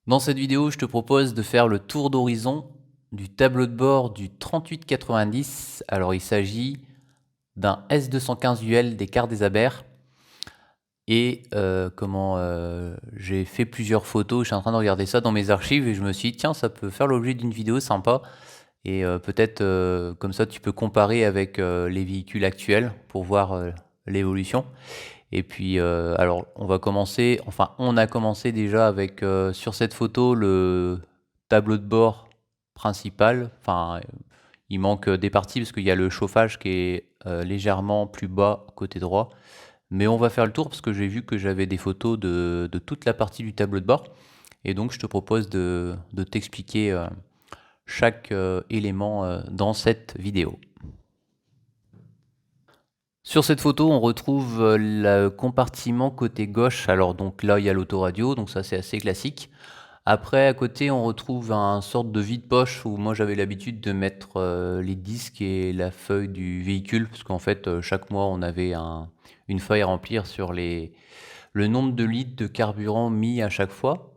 Dans cette vidéo, je te propose de faire le tour d'horizon du tableau de bord du 3890. Alors, il s'agit d'un S215UL des Quarts des Abers. Et j'ai fait plusieurs photos. Je suis en train de regarder ça dans mes archives et je me suis dit, tiens, ça peut faire l'objet d'une vidéo sympa. Et peut-être comme ça, tu peux comparer avec les véhicules actuels pour voir l'évolution. Et puis, alors, on a commencé déjà avec, sur cette photo, le tableau de bord principal. Enfin, il manque des parties parce qu'il y a le chauffage qui est légèrement plus bas côté droit. Mais on va faire le tour parce que j'ai vu que j'avais des photos de toute la partie du tableau de bord. Et donc, je te propose de t'expliquer chaque élément dans cette vidéo. Sur cette photo, on retrouve le compartiment côté gauche. Alors donc là, il y a l'autoradio, donc ça c'est assez classique. Après, à côté, on retrouve un sorte de vide-poche où moi j'avais l'habitude de mettre les disques et la feuille du véhicule, parce qu'en fait, chaque mois, on avait une feuille à remplir sur le nombre de litres de carburant mis à chaque fois.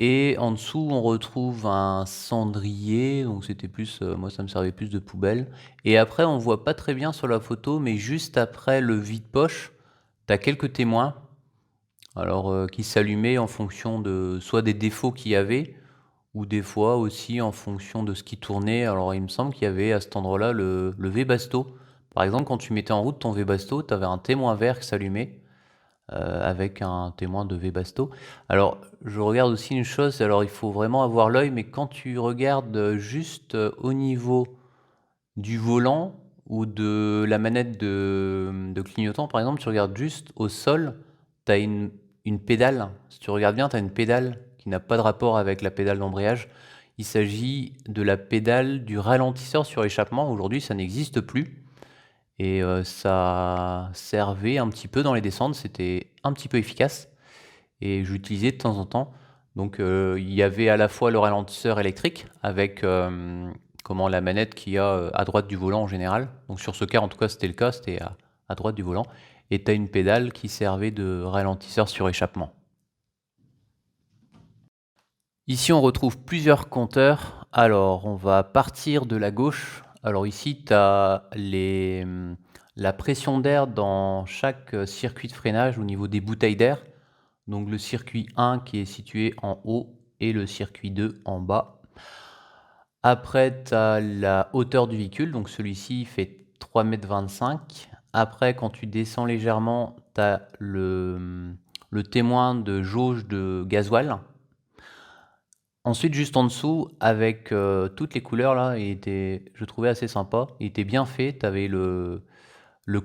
Et en dessous, on retrouve un cendrier, donc c'était plus, moi ça me servait plus de poubelle. Et après, on voit pas très bien sur la photo, mais juste après le vide-poche, tu as quelques témoins, alors qui s'allumaient en fonction de soit des défauts qu'il y avait, ou des fois aussi en fonction de ce qui tournait. Alors il me semble qu'il y avait à cet endroit-là le Webasto. Par exemple, quand tu mettais en route ton Webasto, tu avais un témoin vert qui s'allumait avec un témoin de Webasto. Alors, je regarde aussi une chose, alors il faut vraiment avoir l'œil, mais quand tu regardes juste au niveau du volant ou de la manette de clignotant, par exemple, tu regardes juste au sol, tu as une pédale. Si tu regardes bien, tu as une pédale qui n'a pas de rapport avec la pédale d'embrayage. Il s'agit de la pédale du ralentisseur sur échappement. Aujourd'hui, ça n'existe plus. Et ça servait un petit peu dans les descentes, c'était un petit peu efficace et j'utilisais de temps en temps. Donc il y avait à la fois le ralentisseur électrique avec la manette qu'il y a à droite du volant en général. Donc sur ce cas, en tout cas, c'était le cas, c'était à droite du volant. Et tu as une pédale qui servait de ralentisseur sur échappement. Ici, on retrouve plusieurs compteurs. Alors, on va partir de la gauche. Alors ici, tu as la pression d'air dans chaque circuit de freinage au niveau des bouteilles d'air. Donc le circuit 1 qui est situé en haut et le circuit 2 en bas. Après, tu as la hauteur du véhicule. Donc celui-ci fait 3,25 m. Après, quand tu descends légèrement, tu as le témoin de jauge de gasoil. Ensuite, juste en dessous, avec toutes les couleurs là, je trouvais assez sympa. Il était bien fait. Tu avais le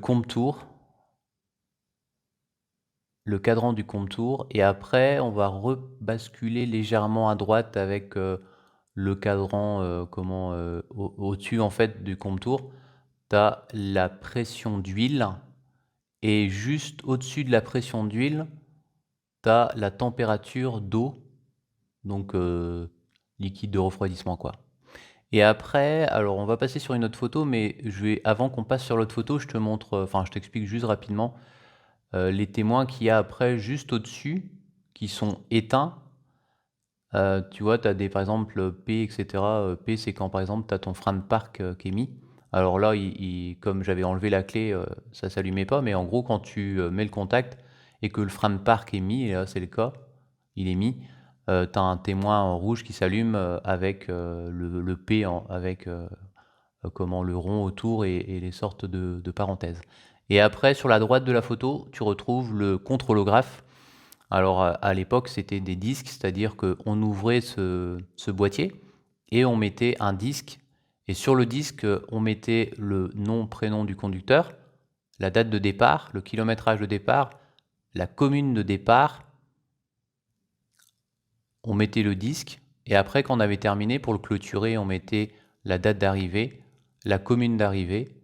compte-tour, le cadran du compte-tour. Et après, on va rebasculer légèrement à droite avec le cadran au-dessus en fait du compte-tour. Tu as la pression d'huile. Et juste au-dessus de la pression d'huile, tu as la température d'eau. Donc liquide de refroidissement quoi. Et après, alors on va passer sur une autre photo, mais avant qu'on passe sur l'autre photo, je te montre, enfin je t'explique juste rapidement les témoins qu'il y a après juste au-dessus, qui sont éteints. Tu vois, tu as par exemple P, etc. P, c'est quand par exemple tu as ton frein de parc qui est mis. Alors là, comme j'avais enlevé la clé, ça s'allumait pas, mais en gros, quand tu mets le contact et que le frein de parc est mis, et là c'est le cas, il est mis, tu as un témoin en rouge qui s'allume avec le P, avec le rond autour et les sortes de parenthèses. Et après, sur la droite de la photo, tu retrouves le contrôlographe. Alors à l'époque, c'était des disques, c'est-à-dire qu'on ouvrait ce boîtier et on mettait un disque. Et sur le disque, on mettait le nom, prénom du conducteur, la date de départ, le kilométrage de départ, la commune de départ. On mettait le disque et après, quand on avait terminé, pour le clôturer, on mettait la date d'arrivée, la commune d'arrivée.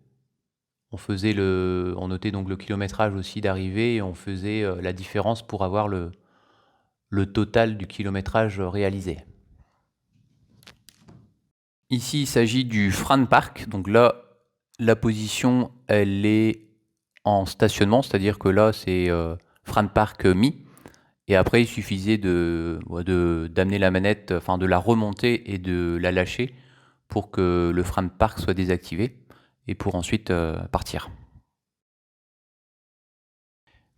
On notait donc le kilométrage aussi d'arrivée et on faisait la différence pour avoir le total du kilométrage réalisé. Ici, il s'agit du frein de parc. Donc là, la position, elle est en stationnement, c'est-à-dire que là, c'est frein de parc mis. Et après, il suffisait d'amener la manette, enfin de la remonter et de la lâcher pour que le frein de parc soit désactivé et pour ensuite partir.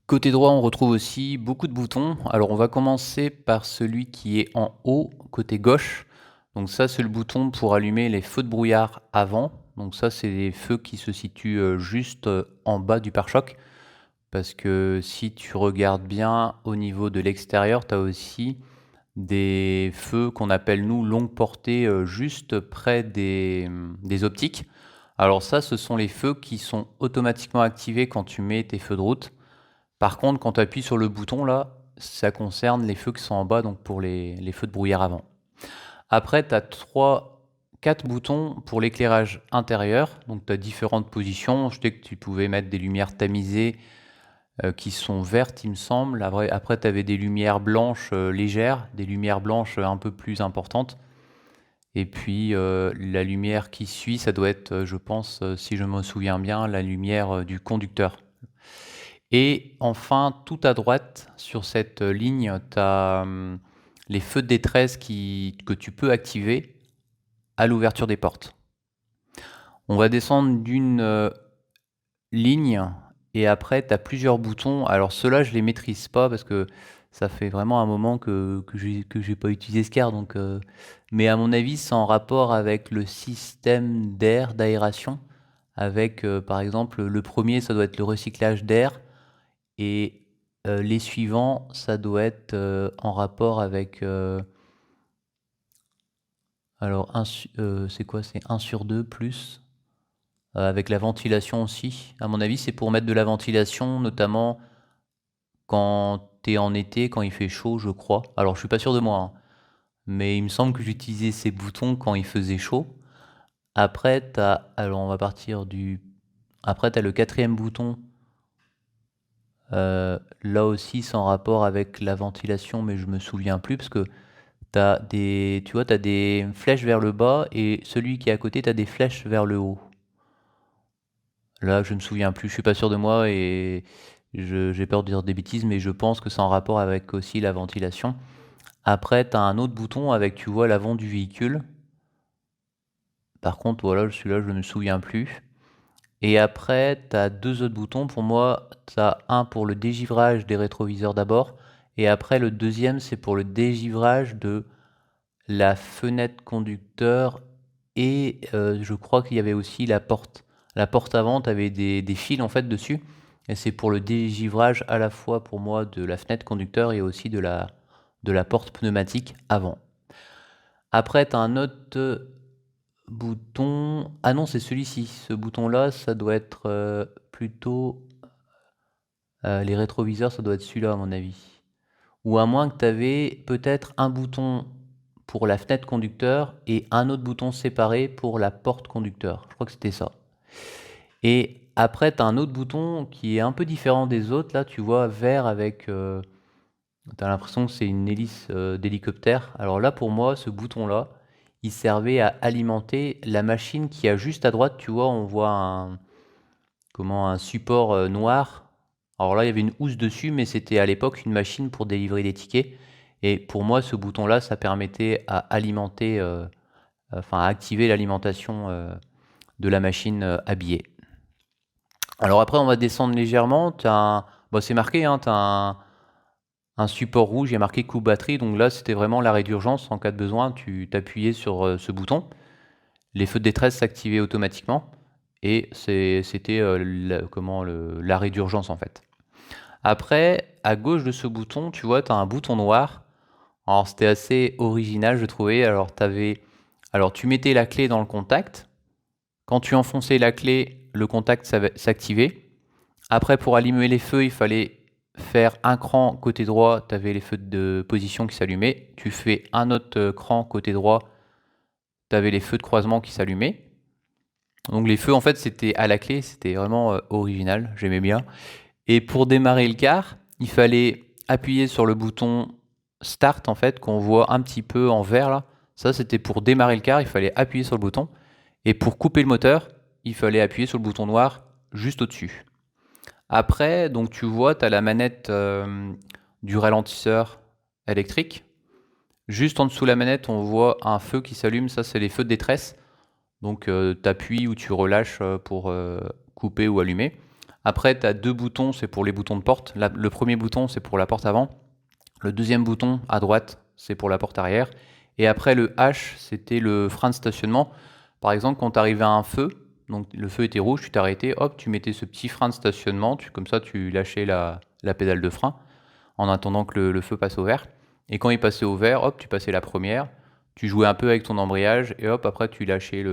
Côté droit, on retrouve aussi beaucoup de boutons. Alors on va commencer par celui qui est en haut, côté gauche. Donc ça, c'est le bouton pour allumer les feux de brouillard avant. Donc ça, c'est les feux qui se situent juste en bas du pare-choc. Parce que si tu regardes bien au niveau de l'extérieur, tu as aussi des feux qu'on appelle nous longue portée juste près des optiques. Alors ça, ce sont les feux qui sont automatiquement activés quand tu mets tes feux de route. Par contre, quand tu appuies sur le bouton là, ça concerne les feux qui sont en bas, donc pour les feux de brouillard avant. Après, tu as 4 boutons pour l'éclairage intérieur. Donc tu as différentes positions. Je sais que tu pouvais mettre des lumières tamisées qui sont vertes, il me semble. Après tu avais des lumières blanches légères, des lumières blanches un peu plus importantes. Et puis la lumière qui suit, ça doit être, je pense, si je me souviens bien, la lumière du conducteur. Et enfin, tout à droite, sur cette ligne, tu as les feux de détresse que tu peux activer à l'ouverture des portes. On va descendre d'une ligne et après, tu as plusieurs boutons. Alors ceux-là, je les maîtrise pas parce que ça fait vraiment un moment que j'ai pas utilisé ce car. Mais à mon avis, c'est en rapport avec le système d'air, d'aération. Avec, par exemple, le premier, ça doit être le recyclage d'air. Et les suivants, ça doit être en rapport avec... alors, c'est quoi? C'est 1 sur 2 plus. Avec la ventilation aussi. À mon avis, c'est pour mettre de la ventilation, notamment quand tu es en été, quand il fait chaud, je crois. Alors, je suis pas sûr de moi, hein, mais il me semble que j'utilisais ces boutons quand il faisait chaud. Après, alors, on va partir du... Après, tu as le quatrième bouton. Là aussi, c'est en rapport avec la ventilation, mais je me souviens plus parce que tu vois, t'as des flèches vers le bas et celui qui est à côté, tu as des flèches vers le haut. Là, je me souviens plus, je suis pas sûr de moi et j'ai peur de dire des bêtises, mais je pense que c'est en rapport avec aussi la ventilation. Après, tu as un autre bouton avec, tu vois, l'avant du véhicule. Par contre, voilà, celui-là, je ne me souviens plus. Et après, tu as 2 autres boutons. Pour moi, tu as un pour le dégivrage des rétroviseurs d'abord. Et après, le deuxième, c'est pour le dégivrage de la fenêtre conducteur. Et je crois qu'il y avait aussi la porte. La porte avant, tu avais des fils en fait dessus. Et c'est pour le dégivrage à la fois pour moi de la fenêtre conducteur et aussi de la porte pneumatique avant. Après, tu as un autre bouton. Ah non, c'est celui-ci. Ce bouton-là, ça doit être plutôt... les rétroviseurs, ça doit être celui-là à mon avis. Ou à moins que tu avais peut-être un bouton pour la fenêtre conducteur et un autre bouton séparé pour la porte conducteur. Je crois que c'était ça. Et après, tu as un autre bouton qui est un peu différent des autres. Là, tu vois, vert avec... tu as l'impression que c'est une hélice d'hélicoptère. Alors là, pour moi, ce bouton-là, il servait à alimenter la machine qui a juste à droite. Tu vois, on voit un support noir. Alors là, il y avait une housse dessus, mais c'était à l'époque une machine pour délivrer des tickets. Et pour moi, ce bouton-là, ça permettait à alimenter, à activer l'alimentation de la machine habillée. Alors après, on va descendre légèrement. C'est marqué, hein, tu as un support rouge, il y a marqué coupe batterie. Donc là, c'était vraiment l'arrêt d'urgence. En cas de besoin, tu t'appuyais sur ce bouton. Les feux de détresse s'activaient automatiquement. Et c'était l'arrêt d'urgence en fait. Après, à gauche de ce bouton, tu vois, tu as un bouton noir. Alors, c'était assez original, je trouvais. Alors, tu mettais la clé dans le contact. Quand tu enfonçais la clé, le contact s'activait. Après, pour allumer les feux, il fallait faire un cran côté droit. Tu avais les feux de position qui s'allumaient. Tu fais un autre cran côté droit. Tu avais les feux de croisement qui s'allumaient. Donc, les feux, en fait, c'était à la clé. C'était vraiment original. J'aimais bien. Et pour démarrer le car, il fallait appuyer sur le bouton Start, en fait, qu'on voit un petit peu en vert là. Ça, c'était pour démarrer le car, il fallait appuyer sur le bouton. Et pour couper le moteur, il fallait appuyer sur le bouton noir juste au-dessus. Après, donc tu vois, tu as la manette du ralentisseur électrique. Juste en dessous de la manette, on voit un feu qui s'allume, ça c'est les feux de détresse. Donc tu appuies ou tu relâches pour couper ou allumer. Après, tu as deux boutons, c'est pour les boutons de porte. Le premier bouton, c'est pour la porte avant. Le deuxième bouton à droite, c'est pour la porte arrière. Et après, le H, c'était le frein de stationnement. Par exemple, quand tu arrivais à un feu, donc le feu était rouge, tu t'arrêtais, hop, tu mettais ce petit frein de stationnement, comme ça tu lâchais la pédale de frein en attendant que le feu passe au vert. Et quand il passait au vert, hop, tu passais la première, tu jouais un peu avec ton embrayage et hop, après tu lâchais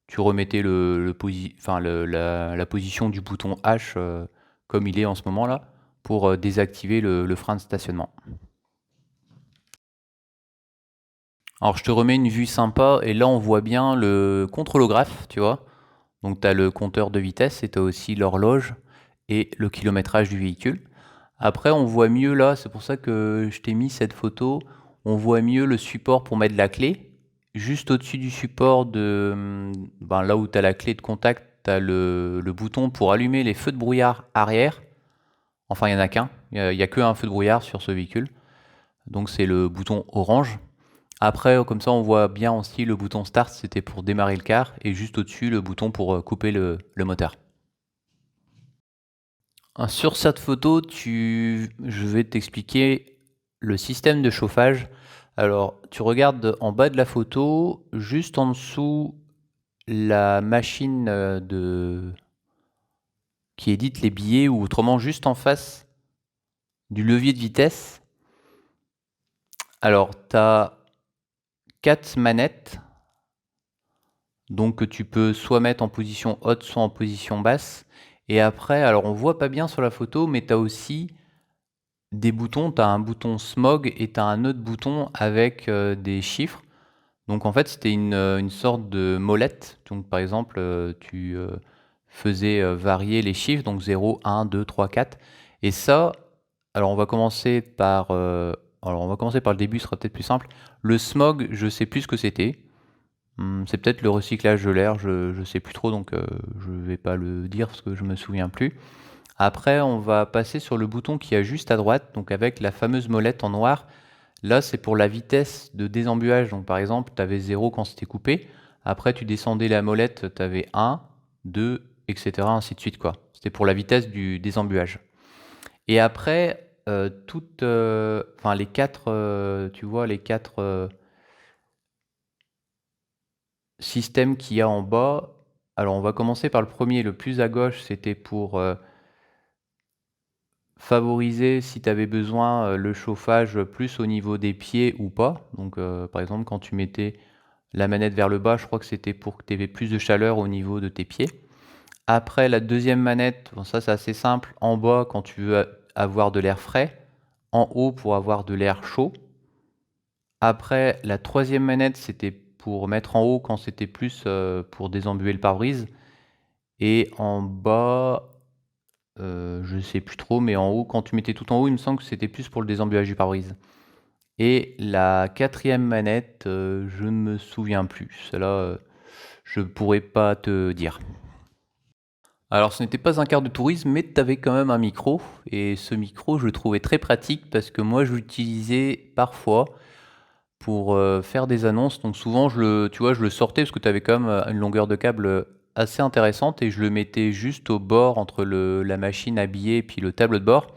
tu remettais la position du bouton H comme il est en ce moment là pour désactiver le frein de stationnement. Alors je te remets une vue sympa et là on voit bien le contrôlographe, tu vois. Donc tu as le compteur de vitesse et tu as aussi l'horloge et le kilométrage du véhicule. Après on voit mieux là, c'est pour ça que je t'ai mis cette photo, on voit mieux le support pour mettre la clé. Juste au-dessus du support là où tu as la clé de contact, tu as le bouton pour allumer les feux de brouillard arrière. Enfin il n'y en a qu'un, il n'y a qu'un feu de brouillard sur ce véhicule. Donc c'est le bouton orange. Après, comme ça, on voit bien aussi le bouton Start, c'était pour démarrer le car, et juste au-dessus, le bouton pour couper le moteur. Sur cette photo, je vais t'expliquer le système de chauffage. Alors, tu regardes en bas de la photo, juste en dessous, la machine qui édite les billets, ou autrement, juste en face du levier de vitesse. Alors, tu as 4 manettes, donc que tu peux soit mettre en position haute, soit en position basse. Et après, alors on voit pas bien sur la photo, mais tu as aussi des boutons. Tu as un bouton smog et tu as un autre bouton avec des chiffres. Donc en fait, c'était une sorte de molette. Donc par exemple, tu faisais varier les chiffres, donc 0, 1, 2, 3, 4. Et ça, alors on va commencer par le début, ce sera peut-être plus simple. Le smog, je sais plus ce que c'était. C'est peut-être le recyclage de l'air, je sais plus trop, donc je vais pas le dire parce que je me souviens plus. Après, on va passer sur le bouton qui est juste à droite, donc avec la fameuse molette en noir. Là, c'est pour la vitesse de désembuage. Donc par exemple, tu avais 0 quand c'était coupé. Après, tu descendais la molette, tu avais 1, 2, etc. ainsi de suite, quoi. C'était pour la vitesse du désembuage. Et après, les 4, tu vois, les 4 système qu'il y a en bas. Alors on va commencer par le premier, le plus à gauche, c'était pour favoriser si tu avais besoin le chauffage plus au niveau des pieds ou pas. Donc par exemple quand tu mettais la manette vers le bas, je crois que c'était pour que tu aies plus de chaleur au niveau de tes pieds. Après la deuxième manette, bon, ça c'est assez simple, en bas quand tu veux avoir de l'air frais, en haut pour avoir de l'air chaud. Après la troisième manette, c'était pour mettre en haut quand c'était plus pour désembuer le pare-brise. Et en bas, je sais plus trop, mais en haut, quand tu mettais tout en haut, il me semble que c'était plus pour le désembuage du pare-brise. Et la quatrième manette, je ne me souviens plus. Celle-là, je pourrais pas te dire. Alors ce n'était pas un car de tourisme, mais tu avais quand même un micro. Et ce micro, je le trouvais très pratique parce que moi, je l'utilisais parfois pour faire des annonces. Donc souvent, tu vois, je le sortais parce que tu avais quand même une longueur de câble assez intéressante et je le mettais juste au bord entre la machine à billets et puis le tableau de bord.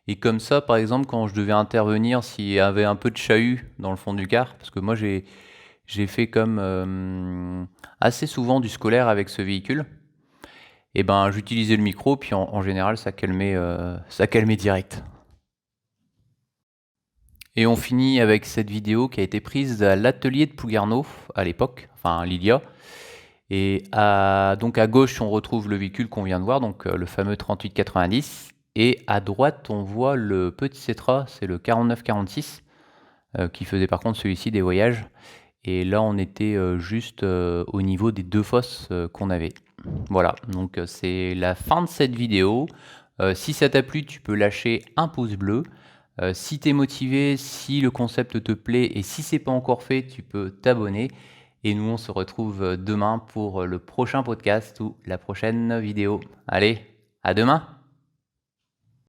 Et comme ça, par exemple, quand je devais intervenir, s'il y avait un peu de chahut dans le fond du car, parce que moi j'ai fait comme assez souvent du scolaire avec ce véhicule, et ben j'utilisais le micro, puis en général ça calmait direct. Et on finit avec cette vidéo qui a été prise à l'atelier de Pougarneau à l'époque, enfin Lilia. Et donc à gauche, on retrouve le véhicule qu'on vient de voir, donc le fameux 3890. Et à droite, on voit le petit Cetra, c'est le 4946, qui faisait par contre celui-ci des voyages. Et là, on était juste au niveau des deux fosses qu'on avait. Voilà, donc c'est la fin de cette vidéo. Si ça t'a plu, tu peux lâcher un pouce bleu. Si tu es motivé, si le concept te plaît et si c'est pas encore fait, tu peux t'abonner. Et nous, on se retrouve demain pour le prochain podcast ou la prochaine vidéo. Allez, à demain!